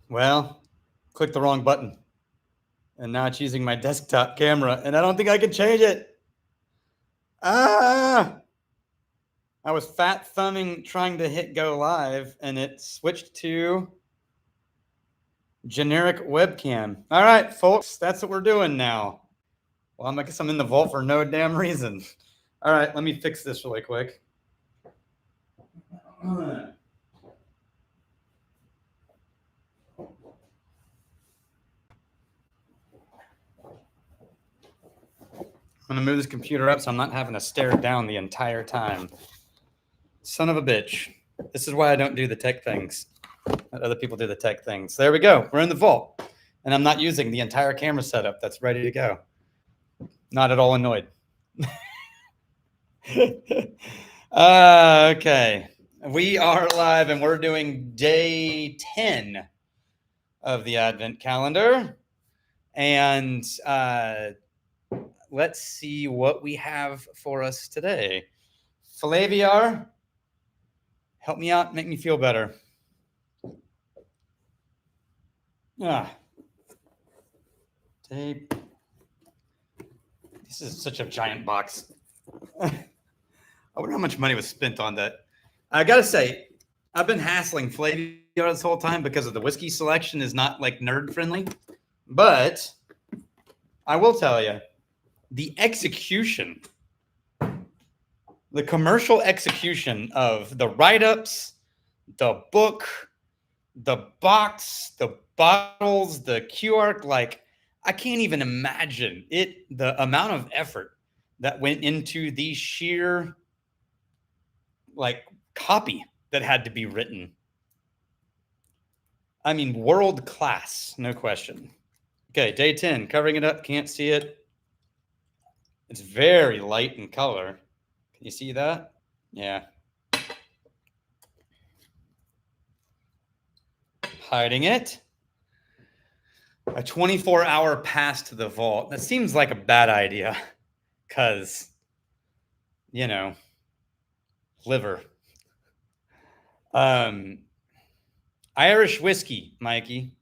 Well, clicked the wrong button. And now it's using my desktop camera, and I don't think I can change it. Ah! I was fat thumbing trying to hit go live, and it switched to generic webcam. All right, folks, that's what we're doing now. Well, I guess I'm in the vault for no damn reason. All right, let me fix this really quick. I'm gonna move this computer up so I'm not having to stare down the entire time. Son of a bitch. This is why I don't do the tech things. Let other people do the tech things. There we go. We're in the vault. And I'm not using the entire camera setup that's ready to go. Not at all annoyed. Okay. We are live and we're doing day 10 of the Advent calendar. And let's see what we have for us today. Flaviar, help me out, make me feel better. Tape. This is such a giant box. I wonder how much money was spent on that. I gotta say, I've been hassling Flavio this whole time because of the whiskey selection is not like nerd friendly. But I will tell you, the execution, the commercial execution of the write-ups, the book, the box, the bottles, the QR, like I can't even imagine it, the amount of effort that went into the sheer like copy that had to be written. I mean, world class, no question. Okay, day 10, covering it up, can't see it. It's very light in color. Can you see that? Yeah. Hiding it. A 24-hour pass to the vault. That seems like a bad idea because, you know, liver. Irish whiskey, Mikey,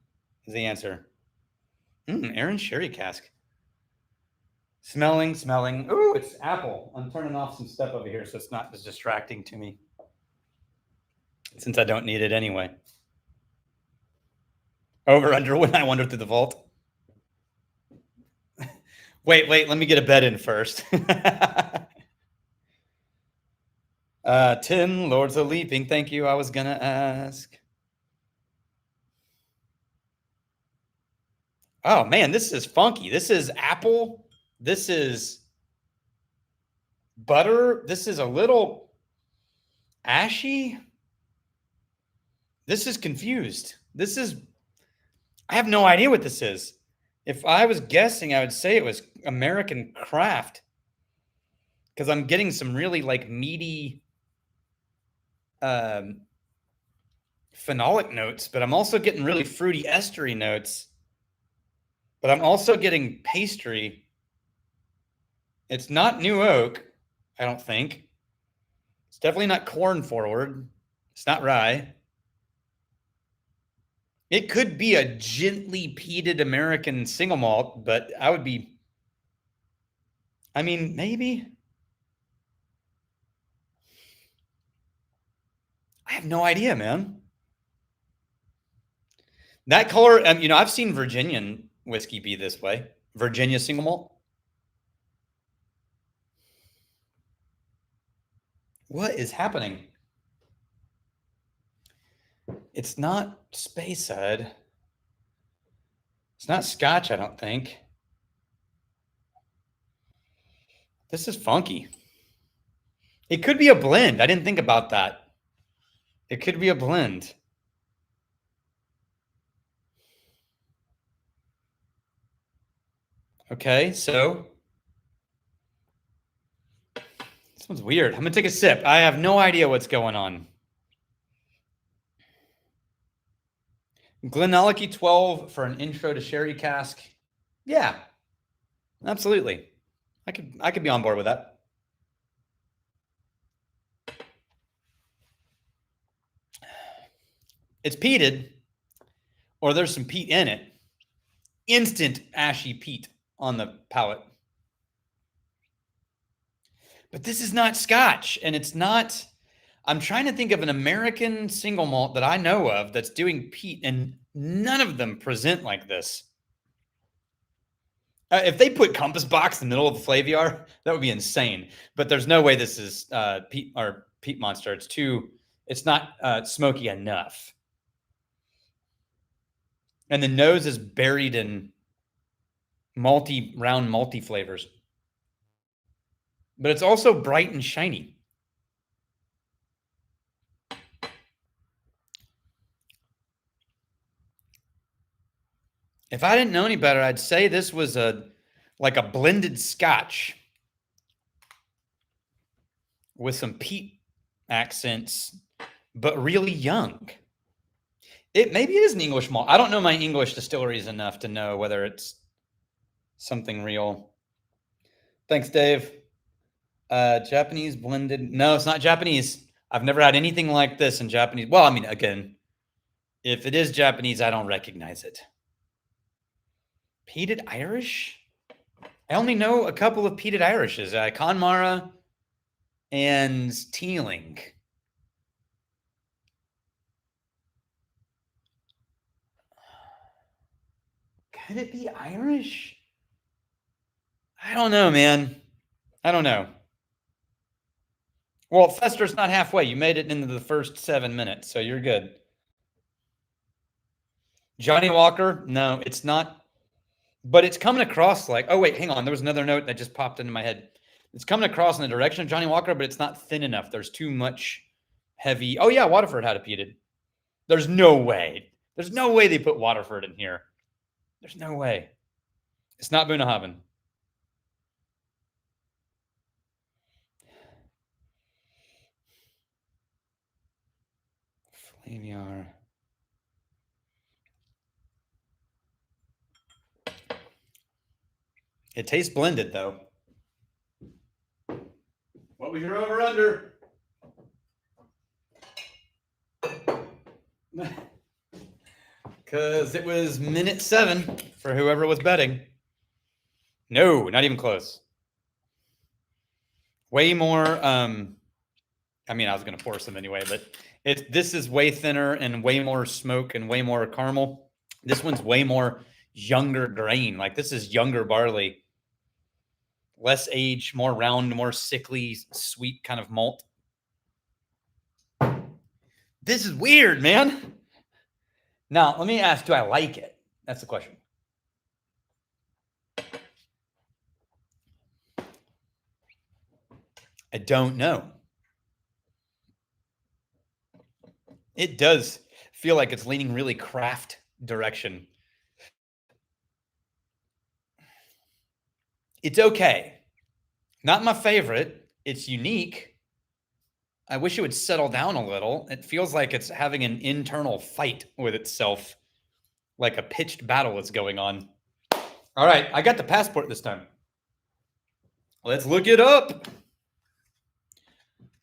is the answer. Aaron Sherry cask. Smelling. Ooh, it's apple. I'm turning off some stuff over here so it's not as distracting to me. Since I don't need it anyway. Over under when I wander through the vault. Wait, let me get a bet in first. Tim, Lords of Leaping, thank you. I was gonna ask. Oh man, this is funky. This is apple. This is butter. This is a little ashy. This is confused. I have no idea what this is. If I was guessing, I would say it was American craft. Because I'm getting some really like meaty phenolic notes, but I'm also getting really fruity estery notes. But I'm also getting pastry. It's not new oak, I don't think. It's definitely not corn forward. It's not rye. It could be a gently peated American single malt, but maybe. I have no idea, man. That color, I've seen Virginian whiskey be this way. Virginia single malt. What is happening? It's not Speyside. It's not Scotch, I don't think. This is funky. It could be a blend. I didn't think about that. It could be a blend. Okay, so this one's weird. I'm gonna take a sip. I have no idea what's going on. Glenallachie 12 for an intro to sherry cask. Yeah, absolutely. I could be on board with that. It's peated. or there's some peat in it. Instant ashy peat on the palate. But this is not Scotch, and it's not. I'm trying to think of an American single malt that I know of that's doing peat, and none of them present like this. If they put Compass Box in the middle of the Flaviar, that would be insane. But there's no way this is peat or Peat Monster. It's not smoky enough. And the nose is buried in round malty flavors. But it's also bright and shiny. If I didn't know any better, I'd say this was like a blended Scotch with some peat accents, but really young. Maybe it is an English malt. I don't know my English distilleries enough to know whether it's something real. Thanks, Dave. Japanese blended. No, it's not Japanese. I've never had anything like this in Japanese. Well, I mean, again, if it is Japanese, I don't recognize it. Peated Irish? I only know a couple of peated Irishes, Conmara and Teeling. Could it be Irish? I don't know, man. I don't know. Well, Fester's not halfway. You made it into the first 7 minutes, so you're good. Johnny Walker? No, it's not. But it's coming across like, oh, wait, hang on. There was another note that just popped into my head. It's coming across in the direction of Johnny Walker, but it's not thin enough. There's too much heavy. Oh, yeah, Waterford had a peated. There's no way. There's no way they put Waterford in here. There's no way. It's not Bunnahabhain. Flaviar. It tastes blended, though. What was your over-under? Because it was minute 7 for whoever was betting. No, not even close. Way more, I mean, I was going to pour some anyway, but this is way thinner and way more smoke and way more caramel. This one's way more younger grain. Like, this is younger barley. Less age, more round, more sickly, sweet kind of malt. This is weird, man. Now, let me ask, do I like it? That's the question. I don't know. It does feel like it's leaning really craft direction. It's okay. Not my favorite. It's unique. I wish it would settle down a little. It feels like it's having an internal fight with itself, like a pitched battle is going on. All right, I got the passport this time. Let's look it up.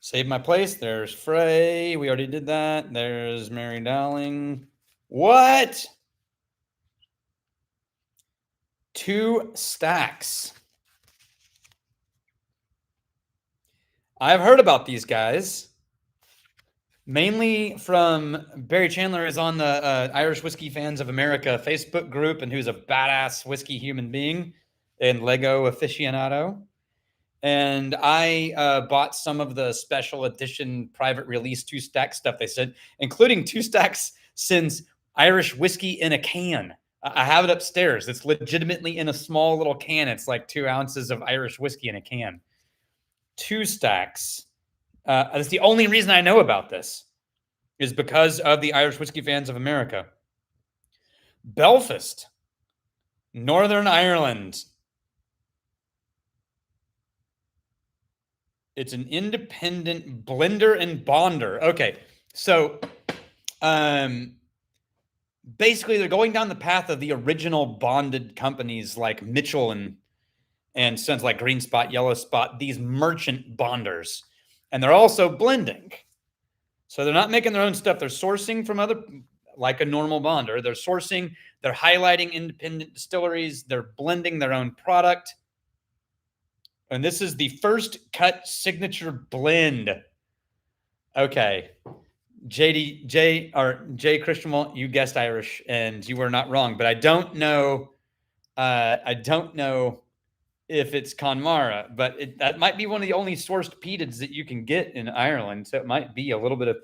Save my place. There's Frey. We already did that. There's Mary Dowling. What? 2 stacks. I've heard about these guys, mainly from Barry Chandler is on the Irish Whiskey Fans of America Facebook group, and who's a badass whiskey human being and Lego aficionado. And I bought some of the special edition private release 2-stack stuff they sent, including 2 stacks sends Irish whiskey in a can. I have it upstairs. It's legitimately in a small little can. It's like 2 ounces of Irish whiskey in a can. 2 stacks. That's the only reason I know about this, is because of the Irish Whiskey Fans of America. Belfast, Northern Ireland. It's an independent blender and bonder. Okay, so basically they're going down the path of the original bonded companies like Mitchell and Sons, like Green Spot, Yellow Spot, these merchant bonders. And they're also blending. So they're not making their own stuff. They're sourcing from other like a normal blender. They're sourcing, they're highlighting independent distilleries, they're blending their own product. And this is the first cut signature blend. Okay. J Christian Malt, you guessed Irish and you were not wrong, but I don't know if it's Conmara, but that might be one of the only sourced peated that you can get in Ireland. So it might be a little bit of,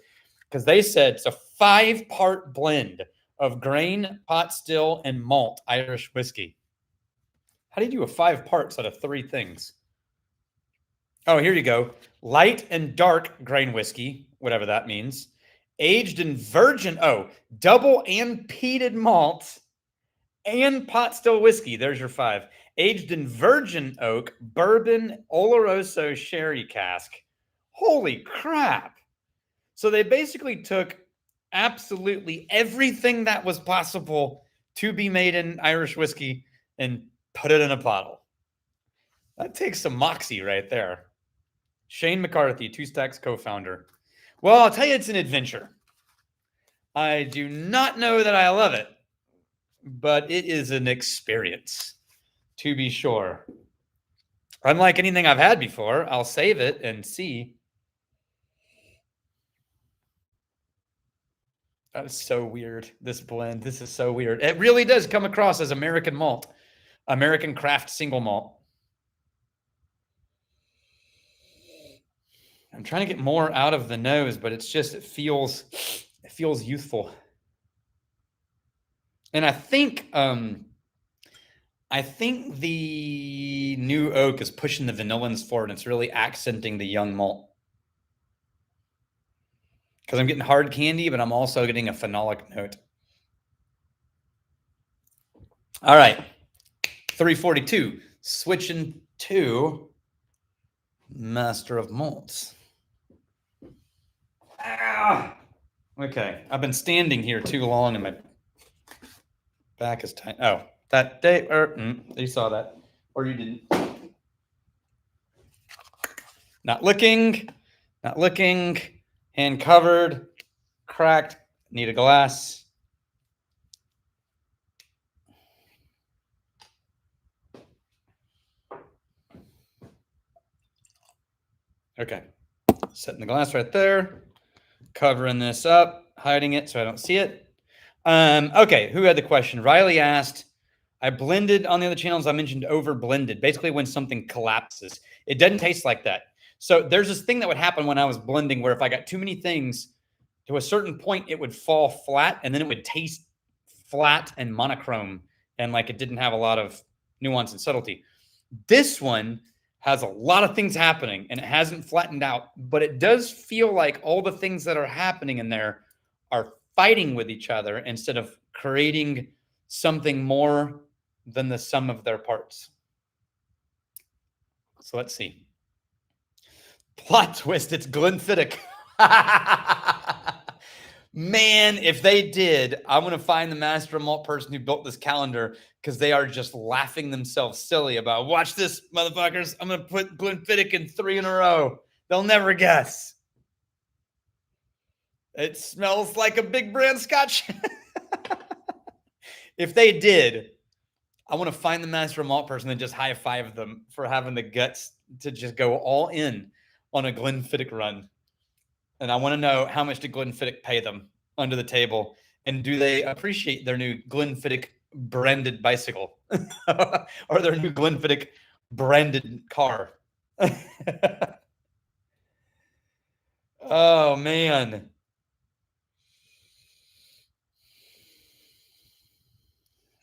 because they said it's a 5-part blend of grain, pot still, and malt Irish whiskey. How do you do a 5 parts out of 3 things? Oh, here you go. Light and dark grain whiskey, whatever that means. Aged in virgin, double and peated malt and pot still whiskey. There's your 5. Aged in virgin oak, bourbon, Oloroso sherry cask. Holy crap. So they basically took absolutely everything that was possible to be made in Irish whiskey and put it in a bottle. That takes some moxie right there. Shane McCarthy, Two Stacks co-founder. Well, I'll tell you, it's an adventure. I do not know that I love it, but it is an experience, to be sure. Unlike anything I've had before, I'll save it and see. That is so weird, this blend. This is so weird. It really does come across as American malt, American craft single malt. I'm trying to get more out of the nose, but it's just, it feels youthful. And I think the new oak is pushing the vanillins forward, and it's really accenting the young malt. Because I'm getting hard candy, but I'm also getting a phenolic note. All right, 342, switching to Master of Malts. Okay, I've been standing here too long and my back is tight. Oh, that day, you saw that, or you didn't. Not looking, hand covered, cracked, need a glass. Okay, setting the glass right there. Covering this up, hiding it so I don't see it. Okay, who had the question? Riley asked, I blended on the other channels. I mentioned over blended, basically when something collapses. It doesn't taste like that. So there's this thing that would happen when I was blending where if I got too many things to a certain point, it would fall flat and then it would taste flat and monochrome and like it didn't have a lot of nuance and subtlety. This one has a lot of things happening and it hasn't flattened out, but it does feel like all the things that are happening in there are fighting with each other instead of creating something more than the sum of their parts. So let's see. Plot twist, it's Glenfiddich. Man, if they did, I'm going to find the master of malt person who built this calendar because they are just laughing themselves silly about, watch this, motherfuckers. I'm going to put Glenfiddich in 3 in a row. They'll never guess. It smells like a big brand scotch. If they did, I want to find the master of malt person and just high five them for having the guts to just go all in on a Glenfiddich run. And I want to know, how much did Glenfiddich pay them under the table? And do they appreciate their new Glenfiddich branded bicycle or their new Glenfiddich branded car? Oh, man.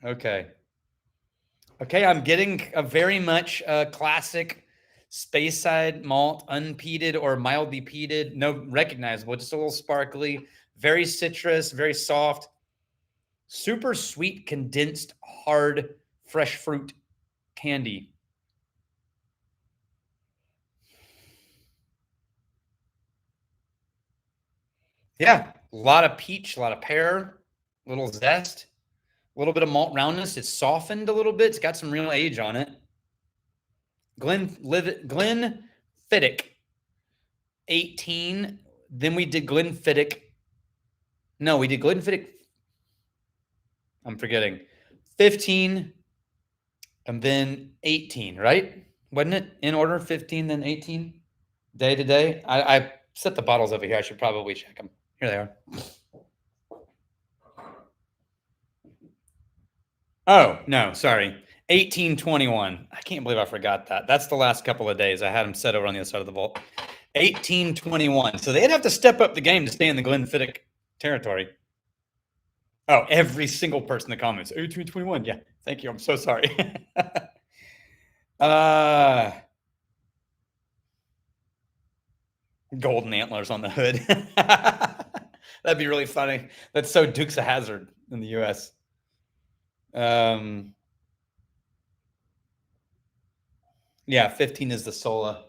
Okay. Okay, I'm getting a very much classic Speyside malt, unpeated or mildly peated, no recognizable, just a little sparkly, very citrus, very soft, super sweet, condensed, hard, fresh fruit candy. Yeah, a lot of peach, a lot of pear, a little zest, a little bit of malt roundness. It's softened a little bit. It's got some real age on it. Glenfiddich 18. Then we did Glenfiddich. No, we did Glenfiddich I'm forgetting. 15 and then 18, right? Wasn't it in order? 15, then 18? Day to day? I set the bottles over here. I should probably check them. Here they are. Oh, no, sorry. 1821. I can't believe I forgot that. That's the last couple of days. I had them set over on the other side of the vault. 1821. So they'd have to step up the game to stay in the Glenfiddich territory. Oh, every single person in the comments. 1821. Yeah, thank you. I'm so sorry. Golden antlers on the hood. That'd be really funny. That's so Dukes of Hazzard in the U.S. Yeah, 15 is the Sola.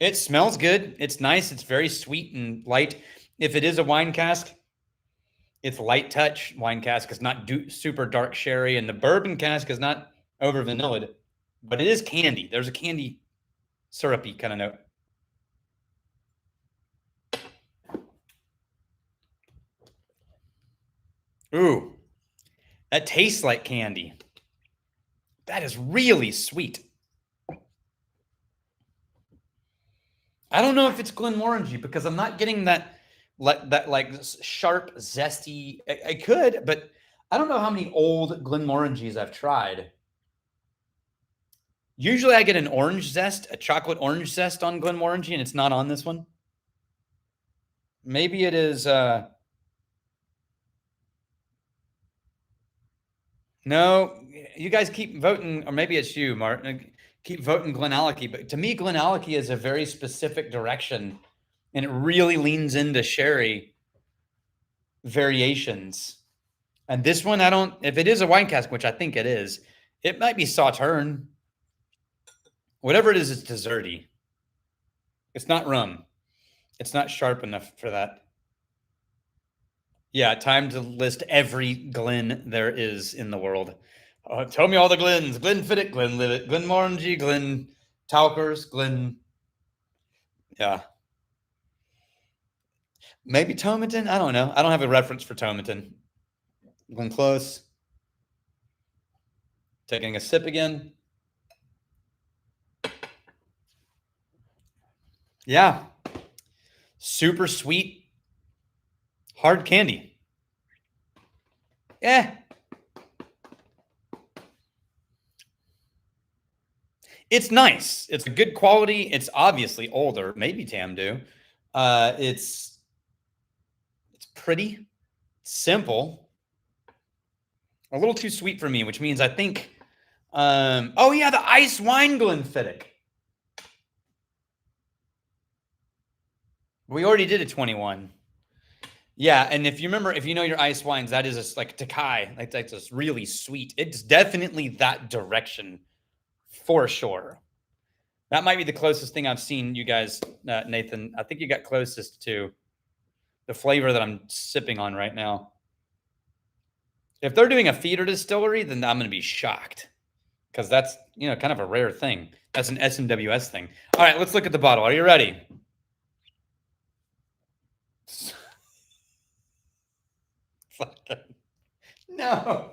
It smells good. It's nice. It's very sweet and light. If it is a wine cask, it's light touch. Wine cask is not super dark sherry, and the bourbon cask is not over vanilled, but it is candy. There's a candy syrupy kind of note. Ooh, that tastes like candy. That is really sweet. I don't know if it's Glenmorangie because I'm not getting that sharp, zesty. I could, but I don't know how many old Glenmorangies I've tried. Usually I get an orange zest, a chocolate orange zest on Glenmorangie, and it's not on this one. Maybe it is. No, you guys keep voting, or maybe it's you, Martin. Keep voting Glenallachie. But to me, Glenallachie is a very specific direction, and it really leans into sherry variations. And this one, I don't, if it is a wine cask, which I think it is, it might be Sauterne. Whatever it is, it's desserty. It's not rum. It's not sharp enough for that. Yeah, time to list every Glen there is in the world. Tell me all the Glens. Glenfiddich, Glenlivet, Glenmorangie, Glen Talkers, Glen. Yeah. Maybe Tomatin? I don't know. I don't have a reference for Tomatin. Glenclose. Taking a sip again. Yeah. Super sweet. Hard candy. Yeah. It's nice. It's a good quality. It's obviously older. Maybe Tamdu. It's pretty. Simple. A little too sweet for me, which means I think, oh yeah, the ice wine Glenfiddich. We already did a 21. Yeah, and if you remember, if you know your ice wines, that is just like Takai. Like that's just really sweet. It's definitely that direction for sure. That might be the closest thing I've seen you guys, Nathan. I think you got closest to the flavor that I'm sipping on right now. If they're doing a feeder distillery, then I'm going to be shocked because that's, kind of a rare thing. That's an SMWS thing. All right, let's look at the bottle. Are you ready? No.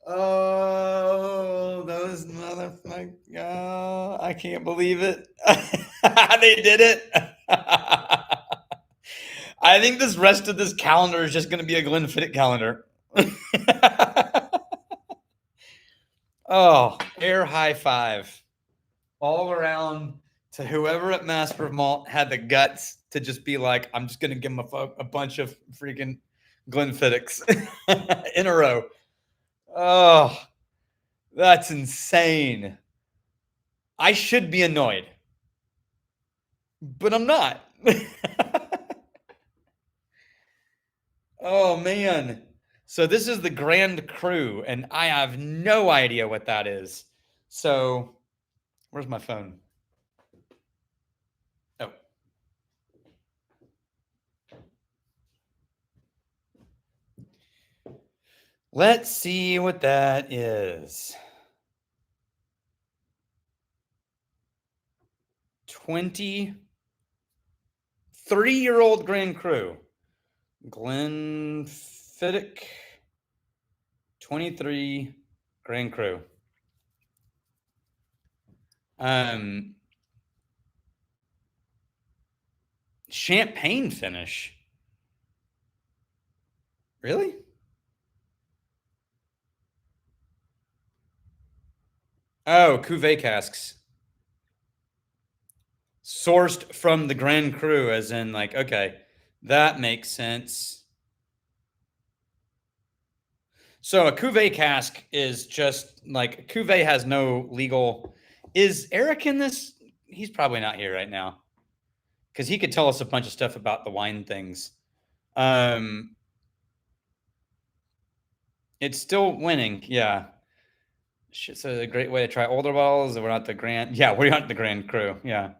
Oh, those motherfuckers. Oh, I can't believe it. They did it. I think this rest of this calendar is just going to be a Glenfiddich calendar. Oh, air high five all around to whoever at Master of Malt had the guts to just be like, I'm just going to give them a bunch of freaking Glenfiddichs in a row. Oh, that's insane. I should be annoyed, but I'm not. Oh, man. So this is the Grand Cru, and I have no idea what that is. So where's my phone? Oh. Let's see what that is. 23 3-year-old Grand Cru. Glenfiddich 23 Grand Cru. Champagne finish. Really? Oh, cuvee casks. Sourced from the Grand Cru, as in, like, okay, that makes sense. So a cuvee cask is just like, cuvee has no legal. Is Eric in this? He's probably not here right now because he could tell us a bunch of stuff about the wine things. It's still winning, yeah. It's a great way to try older bottles. We're not the Grand, yeah, we're not the Grand Cru, yeah.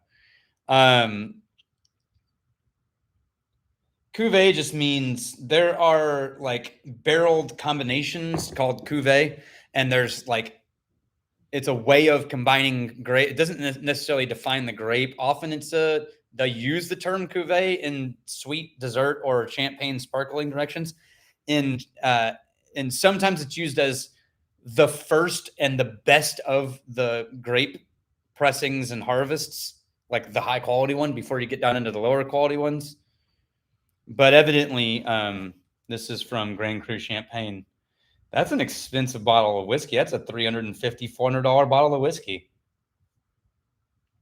Cuvee just means there are like barreled combinations called cuvee, and there's like, it's a way of combining grape. It doesn't necessarily define the grape. Often they use the term cuvee in sweet dessert or champagne sparkling directions. And sometimes it's used as the first and the best of the grape pressings and harvests, like the high quality one before you get down into the lower quality ones. But evidently, this is from Grand Cru Champagne. That's an expensive bottle of whiskey. That's a $350, $400 bottle of whiskey.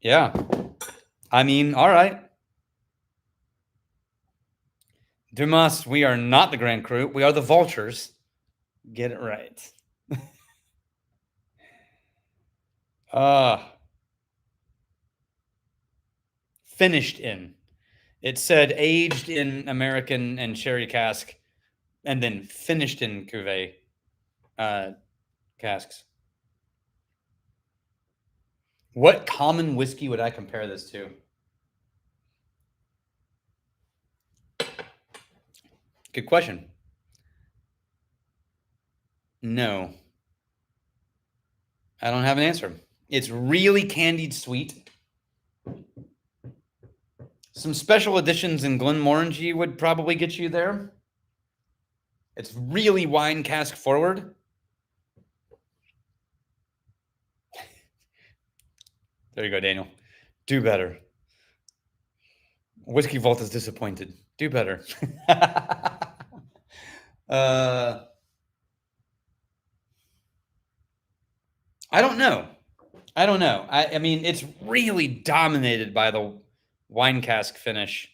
Yeah. I mean, all right. Dumas, we are not the Grand Cru. We are the Vultures. Get it right. Finished in. It said aged in American and sherry cask, and then finished in cuvee casks. What common whiskey would I compare this to? Good question. No. I don't have an answer. It's really candied sweet. Some special editions in Glenmorangie would probably get you there. It's really wine cask forward. There you go, Daniel. Do better. Whiskey Vault is disappointed. Do better. I don't know. I mean, it's really dominated by the wine cask finish.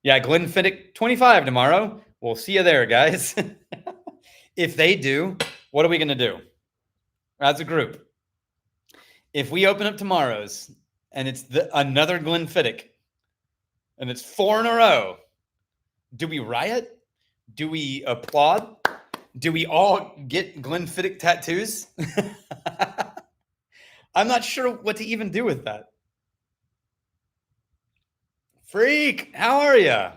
Yeah, Glenfiddich 25 tomorrow. We'll see you there, guys. If they do, what are we going to do as a group? If we open up tomorrow's and it's another Glenfiddich and it's 4 in a row, do we riot? Do we applaud? Do we all get Glenfiddich tattoos? I'm not sure what to even do with that. Freak, how are you?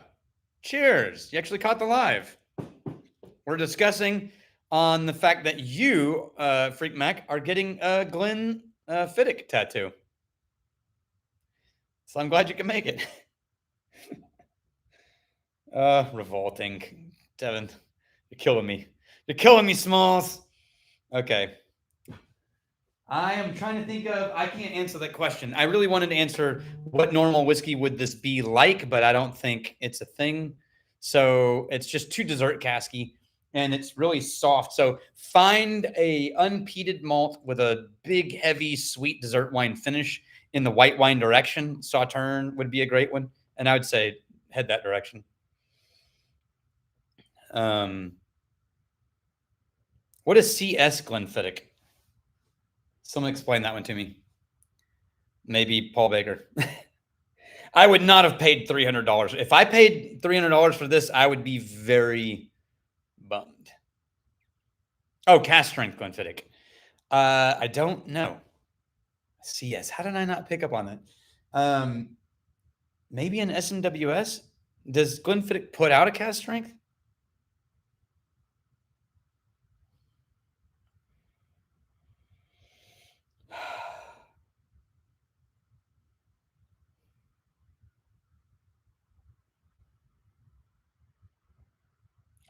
Cheers. You actually caught the live. We're discussing on the fact that you, Freak Mac, are getting a Glenfiddich tattoo. So I'm glad you can make it. Revolting. Devin, you're killing me. You're killing me, Smalls. Okay. I am trying to think of, I can't answer that question. I really wanted to answer what normal whiskey would this be like, but I don't think it's a thing. So it's just too dessert casky and it's really soft. So find a unpeated malt with a big, heavy, sweet dessert wine finish in the white wine direction. Sauterne would be a great one. And I would say head that direction. What is CS Glenfiddich? Someone explain that one to me. Maybe Paul Baker. I would not have paid $300. If I paid $300 for this, I would be very bummed. Oh, cast strength Glenfiddich. I don't know. CS. How did I not pick up on that? Maybe an SMWS? Does Glenfiddich put out a cast strength?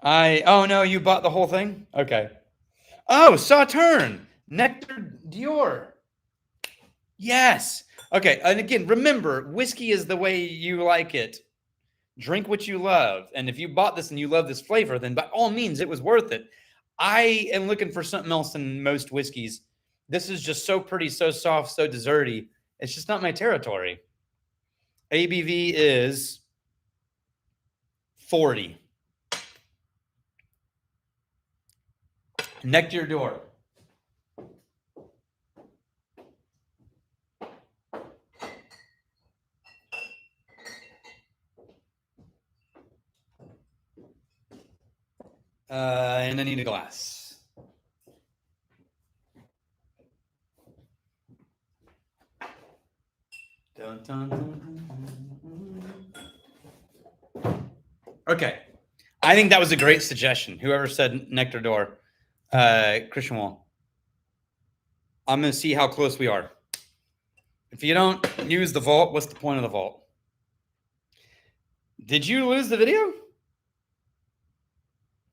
Oh no, you bought the whole thing? Okay. Oh, Sauterne, Nectar Dior. Yes. Okay. And again, remember, whiskey is the way you like it. Drink what you love. And if you bought this and you love this flavor, then by all means, it was worth it. I am looking for something else in most whiskeys. This is just so pretty, so soft, so desserty. It's just not my territory. ABV is 40. Nectar Door. And I need a glass. Dun, dun, dun, dun. Okay. I think that was a great suggestion. Whoever said Nectar Door, Christian Wall. I'm going to see how close we are. If you don't use the vault, what's the point of the vault? Did you lose the video?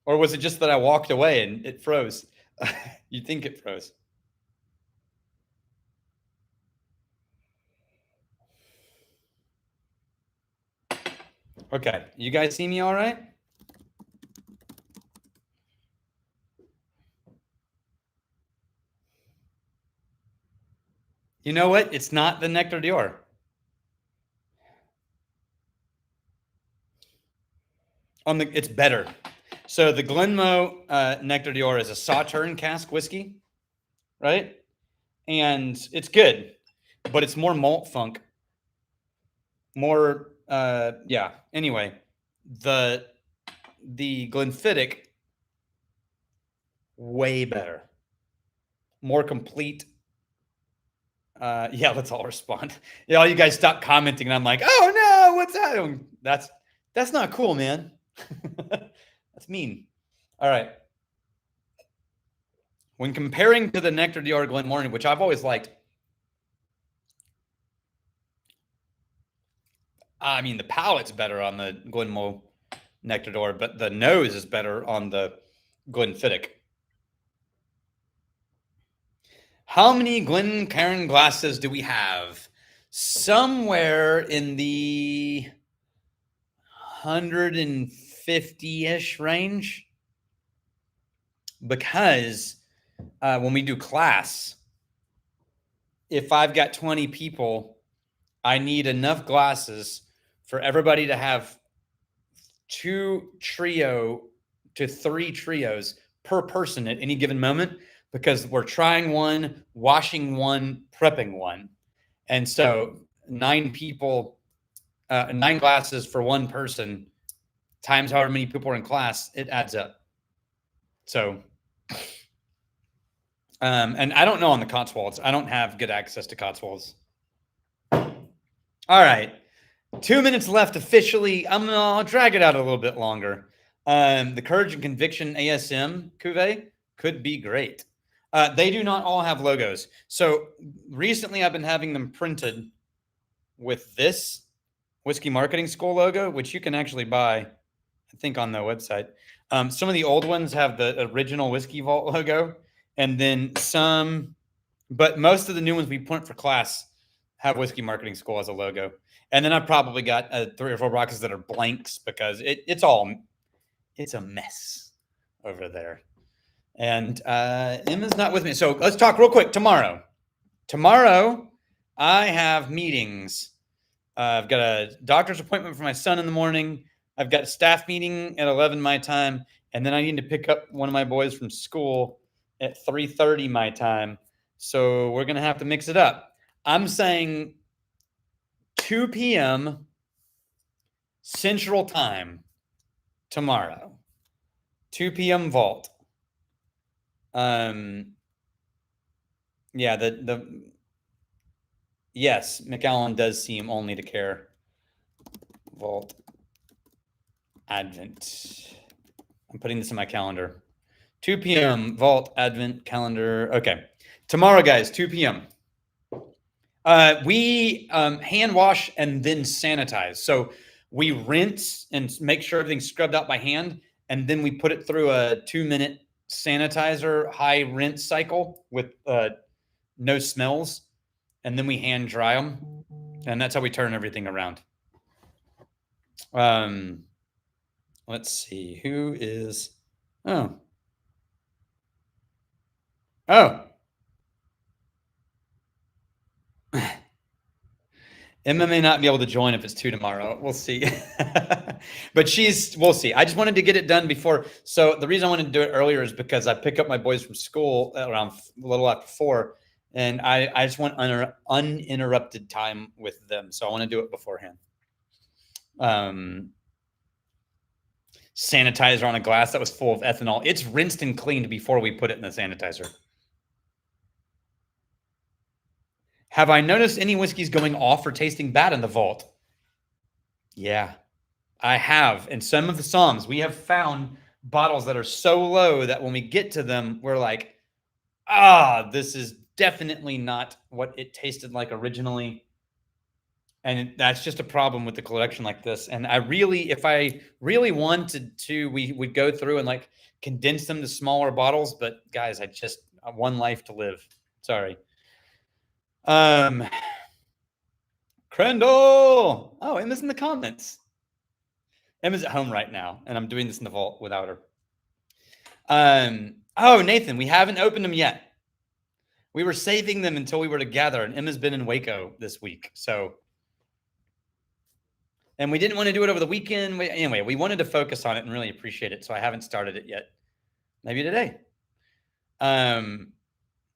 Or was it just that I walked away and it froze? You think it froze? Okay. You guys see me all right? You know what? It's not the Nectar Dior. It's better. So the Glenmoe Nectar Dior is a Sauterne cask whiskey, right? And it's good, but it's more malt funk. More, yeah. Anyway, the Glenfiddich, way better, more complete. Yeah, let's all respond. Yeah, all you guys stop commenting, and I'm like, oh no, what's that? That's not cool, man. That's mean. All right. When comparing to the Nectar Dior Glenmorangie, which I've always liked, I mean, the palate's better on the Glenmoe Nectar Dior, but the nose is better on the Glenfiddich. How many Glencairn glasses do we have? Somewhere in the 150-ish range. Because when we do class, if I've got 20 people, I need enough glasses for everybody to have 2 trio to 3 trios per person at any given moment, because we're trying one, washing one, prepping one. And so 9 people, 9 glasses for one person times however many people are in class, it adds up. So, and I don't know on the Cotswolds. I don't have good access to Cotswolds. All right. 2 minutes left officially. I'll drag it out a little bit longer. The Courage and Conviction ASM cuvee could be great. They do not all have logos. So recently I've been having them printed with this Whiskey Marketing School logo, which you can actually buy, I think, on the website. Some of the old ones have the original Whiskey Vault logo, and then some, but most of the new ones we print for class have Whiskey Marketing School as a logo. And then I've probably got 3 or 4 boxes that are blanks because it's a mess over there. And Emma's not with me. So let's talk real quick. Tomorrow, I have meetings. I've got a doctor's appointment for my son in the morning. I've got a staff meeting at 11 my time. And then I need to pick up one of my boys from school at 3:30 my time. So we're going to have to mix it up. I'm saying 2 p.m. Central Time tomorrow. 2 p.m. Vault. Yeah, yes, McAllen does seem only to care. Vault Advent. I'm putting this in my calendar. 2 p.m. Vault Advent calendar. Okay. Tomorrow, guys, 2 p.m. We hand wash and then sanitize. So we rinse and make sure everything's scrubbed out by hand. and then we put it through a 2-minute sanitizer high rinse cycle with no smells, and then we hand dry them, and that's how we turn everything around. Let's see who is. Oh. Emma may not be able to join if it's 2 tomorrow. We'll see. But we'll see. I just wanted to get it done before. So the reason I wanted to do it earlier is because I pick up my boys from school around a little after 4, and I just want uninterrupted time with them. So I want to do it beforehand. Sanitizer on a glass that was full of ethanol. It's rinsed and cleaned before we put it in the sanitizer. Have I noticed any whiskeys going off or tasting bad in the vault? Yeah, I have. In some of the Psalms, we have found bottles that are so low that when we get to them, we're like, this is definitely not what it tasted like originally. And that's just a problem with the collection like this. And if I really wanted to, we would go through and like condense them to smaller bottles. But guys, I just one life to live. Sorry. Crandall. Oh, Emma's in the comments. Emma's at home right now, and I'm doing this in the vault without her. Oh, Nathan, we haven't opened them yet. We were saving them until we were together, and Emma's been in Waco this week. And we didn't want to do it over the weekend. Anyway, we wanted to focus on it and really appreciate it, so I haven't started it yet. Maybe today.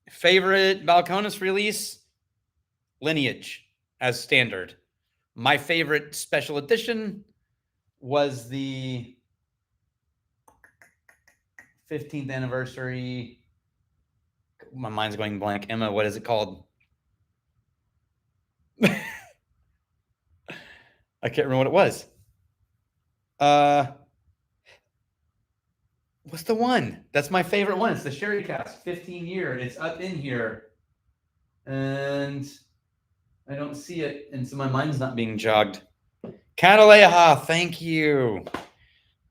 Favorite Balcones release? Lineage as standard. My favorite special edition was the 15th anniversary. My mind's going blank. Emma, what is it called? I can't remember what it was. What's the one? That's my favorite one. It's the Sherry Cask 15 year. It's up in here. And I don't see it. And so my mind's not being jogged. Cataleja, thank you.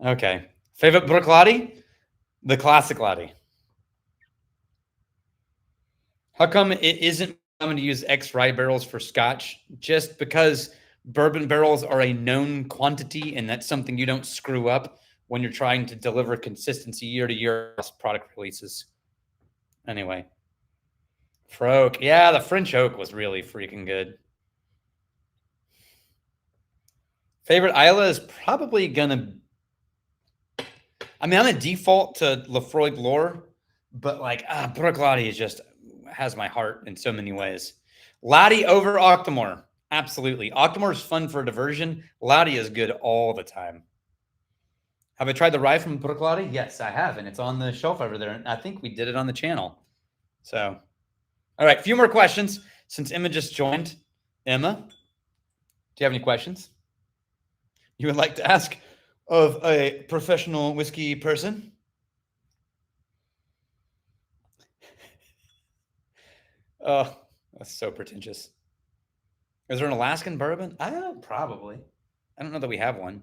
Okay. Favorite Bruichladdich? The classic Laddie. How come it isn't common to use ex-rye barrels for Scotch? Just because bourbon barrels are a known quantity, and that's something you don't screw up when you're trying to deliver consistency year to year across product releases. Anyway. Froke. Yeah, the French oak was really freaking good. Favorite Isla is probably gonna. I mean, I'm a default to Lefroy Glore, but like Bruichladdich is just has my heart in so many ways. Laddie over Octomore, absolutely. Octomore is fun for diversion. Laddie is good all the time. Have I tried the rye from Bruichladdich? Yes, I have, and it's on the shelf over there. And I think we did it on the channel. So, all right, a few more questions since Emma just joined. Emma, do you have any questions you would like to ask of a professional whiskey person? Oh, that's so pretentious. Is there an Alaskan bourbon? I don't know, probably. I don't know that we have one.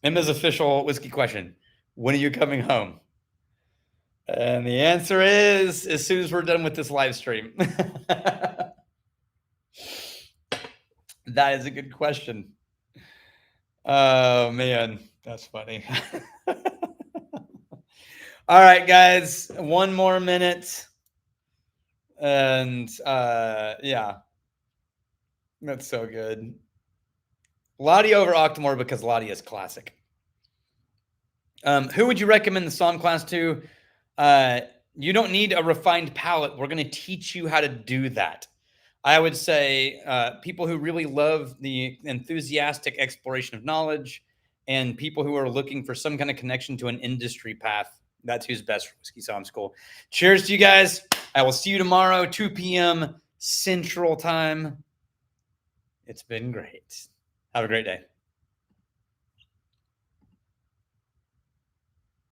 Emma's official whiskey question. When are you coming home? And the answer is as soon as we're done with this live stream. That is a good question. Oh, man. That's funny. All right, guys. One more minute. And yeah. That's so good. Lottie over Octomore because Lottie is classic. Who would you recommend the Somm class to? You don't need a refined palate. We're going to teach you how to do that. I would say people who really love the enthusiastic exploration of knowledge and people who are looking for some kind of connection to an industry path. That's who's best for Whisky Somm School. Cheers to you guys. I will see you tomorrow, 2 p.m. Central Time. It's been great. Have a great day.